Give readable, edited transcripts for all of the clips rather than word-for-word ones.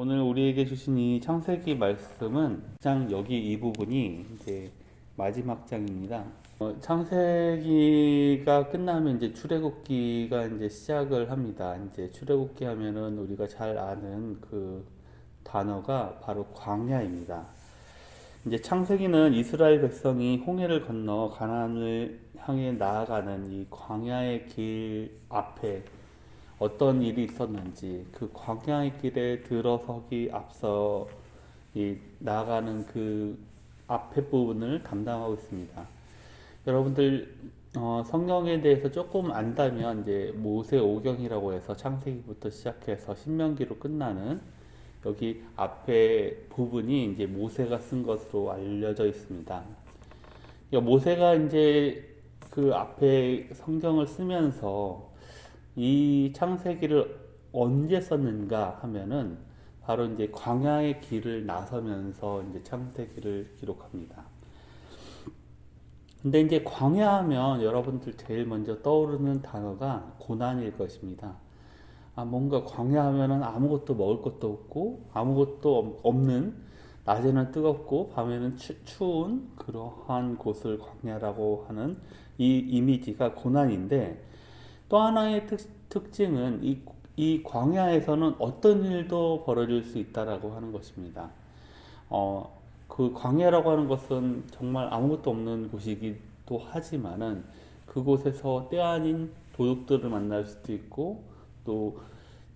오늘 우리에게 주신 이 창세기 말씀은 장 여기 이 부분이 이제 마지막 장입니다. 창세기가 끝나면 이제 출애굽기가 이제 시작을 합니다. 이제 출애굽기 하면은 우리가 잘 아는 그 단어가 바로 광야입니다. 이제 창세기는 이스라엘 백성이 홍해를 건너 가나안을 향해 나아가는 이 광야의 길 앞에 어떤 일이 있었는지 그 광야의 길에 들어서기 앞서 나아가는 그 앞에 부분을 담당하고 있습니다. 여러분들 성경에 대해서 조금 안다면 이제 모세오경이라고 해서 창세기부터 시작해서 신명기로 끝나는 여기 앞에 부분이 이제 모세가 쓴 것으로 알려져 있습니다. 모세가 이제 그 앞에 성경을 쓰면서 이 창세기를 언제 썼는가 하면은 바로 이제 광야의 길을 나서면서 이제 창세기를 기록합니다. 근데 이제 광야하면 여러분들 제일 먼저 떠오르는 단어가 고난일 것입니다. 뭔가 광야하면은 아무것도 먹을 것도 없고 아무것도 없는, 낮에는 뜨겁고 밤에는 추운 그러한 곳을 광야라고 하는 이 이미지가 고난인데, 또 하나의 특징은 이 광야에서는 어떤 일도 벌어질 수 있다라고 하는 것입니다. 그 광야라고 하는 것은 정말 아무것도 없는 곳이기도 하지만은 그곳에서 때 아닌 도둑들을 만날 수도 있고 또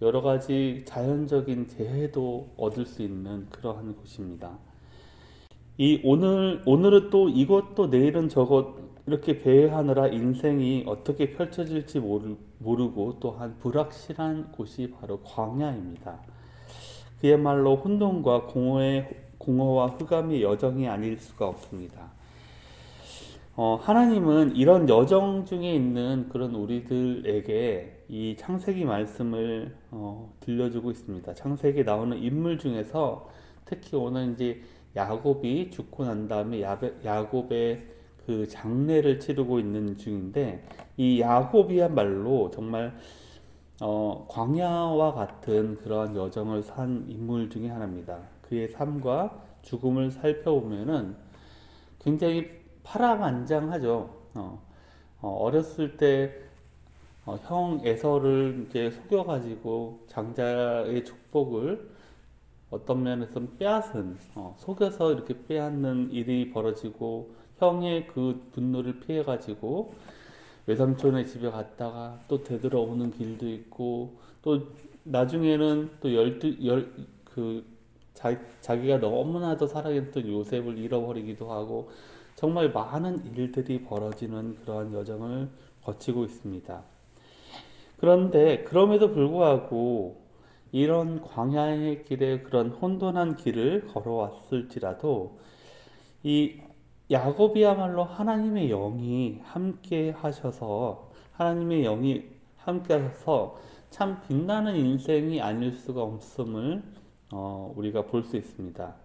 여러 가지 자연적인 재해도 얻을 수 있는 그러한 곳입니다. 오늘은 또 이것도 내일은 저것 이렇게 배회하느라 인생이 어떻게 펼쳐질지 모르고 또한 불확실한 곳이 바로 광야입니다. 그야말로 혼돈과 공허와 흑암의 여정이 아닐 수가 없습니다. 하나님은 이런 여정 중에 있는 그런 우리들에게 이 창세기 말씀을 들려주고 있습니다. 창세기에 나오는 인물 중에서 특히 오늘 이제 야곱이 죽고 난 다음에 야곱의 그 장례를 치르고 있는 중인데, 이 야곱이야말로 정말 광야와 같은 그런 여정을 산 인물 중에 하나입니다. 그의 삶과 죽음을 살펴보면은 굉장히 파란만장하죠. 어렸을 때 형 에서를 이제 속여가지고 장자의 축복을 어떤 면에서는 빼앗은, 속여서 이렇게 빼앗는 일이 벌어지고 형의 그 분노를 피해가지고 외삼촌의 집에 갔다가 또 되돌아오는 길도 있고, 또 나중에는 또 자기가 너무나도 사랑했던 요셉을 잃어버리기도 하고 정말 많은 일들이 벌어지는 그러한 여정을 거치고 있습니다. 그런데 그럼에도 불구하고 이런 광야의 길에 그런 혼돈한 길을 걸어왔을지라도 이 야곱이야말로 하나님의 영이 함께 하셔서 참 빛나는 인생이 아닐 수가 없음을 우리가 볼 수 있습니다.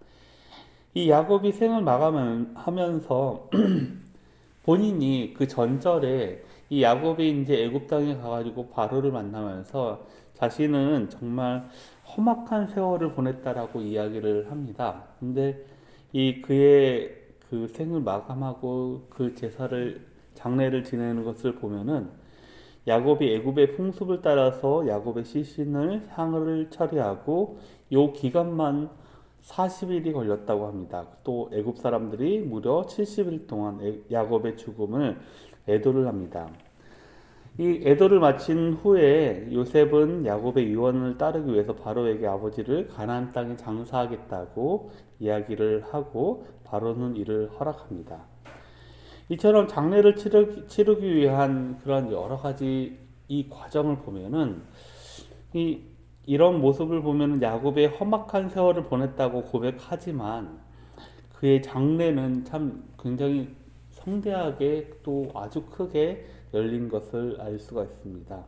이 야곱이 생을 마감하면서 본인이 그 전절에 이 야곱이 이제 애굽 땅에 가가지고 바로를 만나면서 자신은 정말 험악한 세월을 보냈다라고 이야기를 합니다. 근데 그의 그 생을 마감하고 그 장례를 지내는 것을 보면은 야곱이 애굽의 풍습을 따라서 야곱의 시신을 향을 처리하고 요 기간만 40일이 걸렸다고 합니다. 또 애굽 사람들이 무려 70일 동안 야곱의 죽음을 애도를 합니다. 이 애도를 마친 후에 요셉은 야곱의 유언을 따르기 위해서 바로에게 아버지를 가나안 땅에 장사하겠다고 이야기를 하고 바로는 이를 허락합니다. 이처럼 장례를 치르기 위한 그런 여러 가지 이 과정을 보면은 이런 모습을 보면은 야곱의 험악한 세월을 보냈다고 고백하지만 그의 장례는 참 굉장히 성대하게 또 아주 크게 열린 것을 알 수가 있습니다.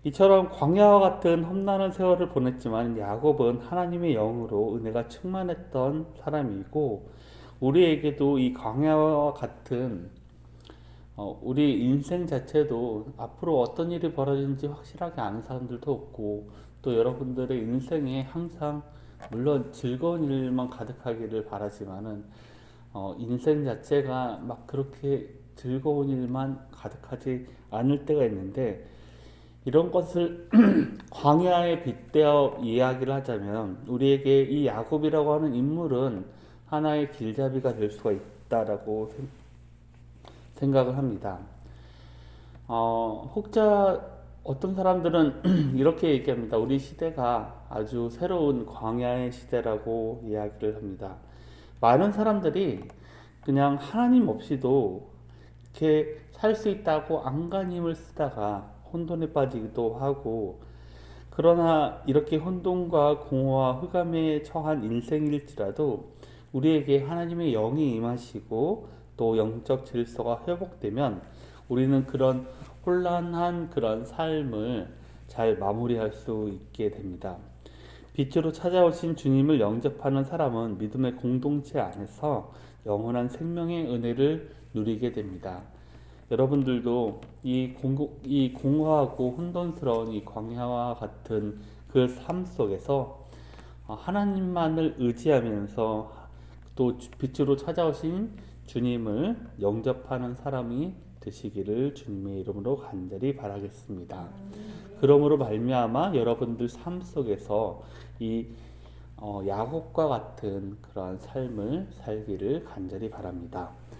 이처럼 광야와 같은 험난한 세월을 보냈지만 야곱은 하나님의 영으로 은혜가 충만했던 사람이고, 우리에게도 이 광야와 같은 우리 인생 자체도 앞으로 어떤 일이 벌어지는지 확실하게 아는 사람들도 없고 또 여러분들의 인생에 항상 물론 즐거운 일만 가득하기를 바라지만은 인생 자체가 막 그렇게 즐거운 일만 가득하지 않을 때가 있는데 이런 것을 광야에 빗대어 이야기를 하자면 우리에게 이 야곱이라고 하는 인물은 하나의 길잡이가 될 수가 있다라고 생각을 합니다. 혹자 어떤 사람들은 이렇게 얘기합니다. 우리 시대가 아주 새로운 광야의 시대라고 이야기를 합니다. 많은 사람들이 그냥 하나님 없이도 이렇게 살 수 있다고 안간힘을 쓰다가 혼돈에 빠지기도 하고, 그러나 이렇게 혼돈과 공허와 흑암에 처한 인생일지라도 우리에게 하나님의 영이 임하시고 또 영적 질서가 회복되면 우리는 그런 혼란한 그런 삶을 잘 마무리할 수 있게 됩니다. 빛으로 찾아오신 주님을 영접하는 사람은 믿음의 공동체 안에서 영원한 생명의 은혜를 누리게 됩니다. 여러분들도 이 공허하고 혼돈스러운 이 광야와 같은 그 삶 속에서 하나님만을 의지하면서 또 빛으로 찾아오신 주님을 영접하는 사람이 되시기를 주님의 이름으로 간절히 바라겠습니다. 그러므로 말미암아 여러분들 삶 속에서 이 야곱과 같은 그러한 삶을 살기를 간절히 바랍니다.